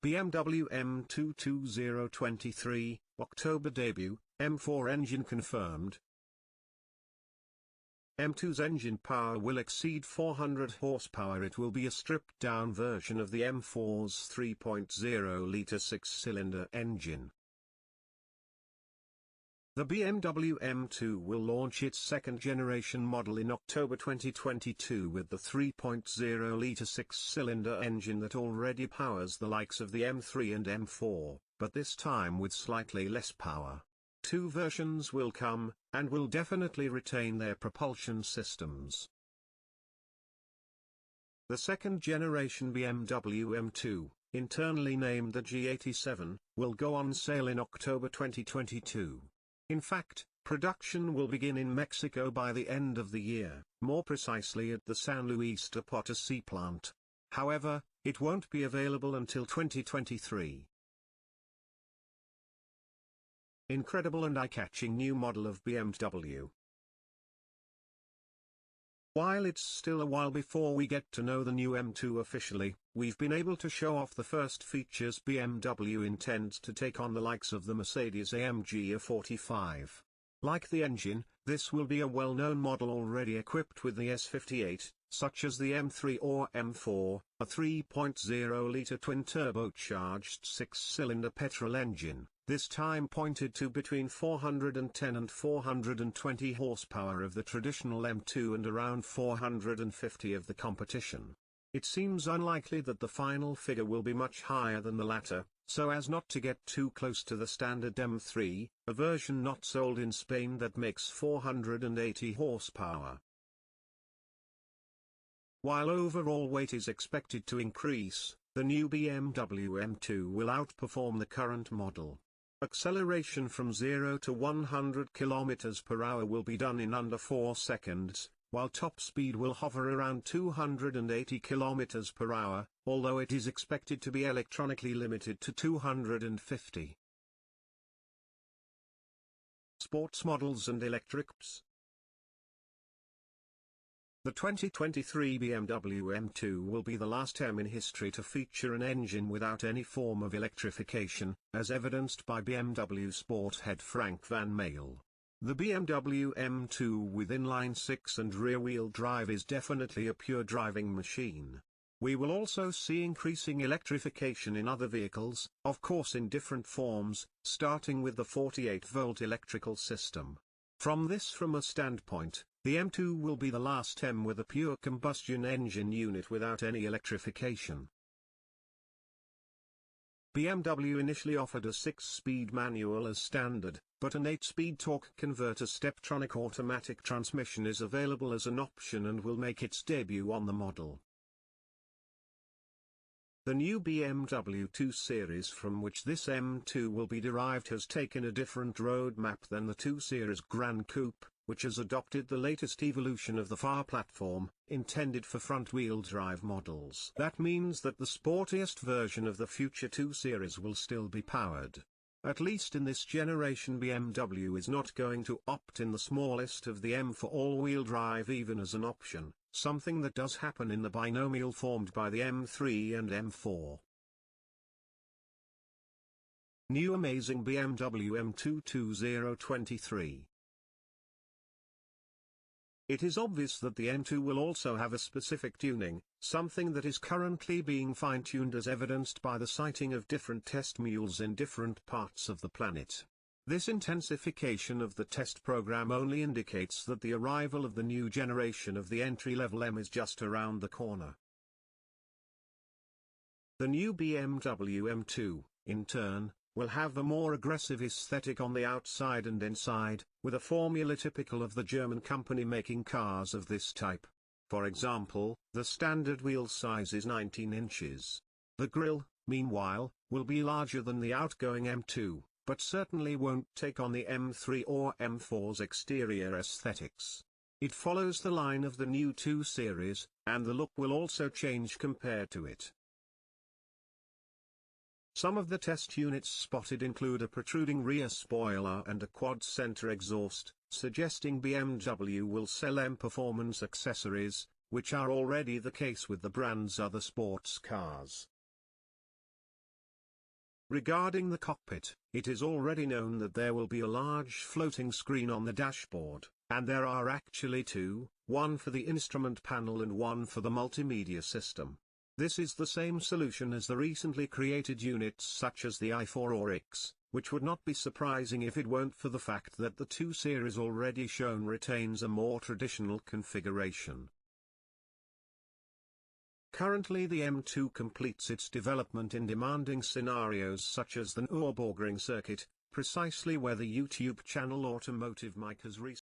BMW M2 2023, October debut, M4 engine confirmed. M2's engine power will exceed 400 horsepower. It will be a stripped-down version of the M4's 3.0-litre six-cylinder engine. The BMW M2 will launch its second-generation model in October 2022 with the 3.0-litre six-cylinder engine that already powers the likes of the M3 and M4, but this time with slightly less power. Two versions will come, and will definitely retain their propulsion systems. The second-generation BMW M2, internally named the G87, will go on sale in October 2022. In fact, production will begin in Mexico by the end of the year, more precisely at the San Luis de Potosi plant. However, it won't be available until 2023. Incredible and eye-catching new model of BMW. While it's still a while before we get to know the new M2 officially, we've been able to show off the first features BMW intends to take on the likes of the Mercedes-AMG E45. Like the engine, this will be a well-known model already equipped with the S58, such as the M3 or M4, a 3.0-litre twin-turbocharged six-cylinder petrol engine, this time pointed to between 410 and 420 horsepower of the traditional M2 and around 450 of the competition. It seems unlikely that the final figure will be much higher than the latter, so as not to get too close to the standard M3, a version not sold in Spain that makes 480 horsepower. While overall weight is expected to increase, the new BMW M2 will outperform the current model. Acceleration from 0 to 100 km per hour will be done in under 4 seconds, while top speed will hover around 280 km per hour, although it is expected to be electronically limited to 250. Sports models and electrics. The 2023 BMW M2 will be the last M in history to feature an engine without any form of electrification, as evidenced by BMW Sport head Frank van Meel. The BMW M2 with inline-six and rear-wheel drive is definitely a pure driving machine. We will also see increasing electrification in other vehicles, of course in different forms, starting with the 48-volt electrical system. From a standpoint, the M2 will be the last M with a pure combustion engine unit without any electrification. BMW initially offered a 6-speed manual as standard, but an 8-speed torque converter Steptronic automatic transmission is available as an option and will make its debut on the model. The new BMW 2 Series from which this M2 will be derived has taken a different roadmap than the 2 Series Gran Coupe, which has adopted the latest evolution of the FAR platform, intended for front-wheel drive models. That means that the sportiest version of the future 2 Series will still be powered. At least in this generation, BMW is not going to opt in the smallest of the M for all-wheel drive even as an option, something that does happen in the binomial formed by the M3 and M4. New amazing BMW M2 2023. It is obvious that the M2 will also have a specific tuning, something that is currently being fine-tuned as evidenced by the sighting of different test mules in different parts of the planet. This intensification of the test program only indicates that the arrival of the new generation of the entry-level M is just around the corner. The new BMW M2, in turn, will have a more aggressive aesthetic on the outside and inside, with a formula typical of the German company making cars of this type. For example, the standard wheel size is 19 inches. The grille, meanwhile, will be larger than the outgoing M2, but certainly won't take on the M3 or M4's exterior aesthetics. It follows the line of the new 2 Series, and the look will also change compared to it. Some of the test units spotted include a protruding rear spoiler and a quad-center exhaust, suggesting BMW will sell M performance accessories, which are already the case with the brand's other sports cars. Regarding the cockpit, it is already known that there will be a large floating screen on the dashboard, and there are actually two, one for the instrument panel and one for the multimedia system. This is the same solution as the recently created units such as the i4 or X, which would not be surprising if it weren't for the fact that the 2 Series already shown retains a more traditional configuration. Currently the M2 completes its development in demanding scenarios such as the Nürburgring circuit, precisely where the YouTube channel Automotive Mike has recently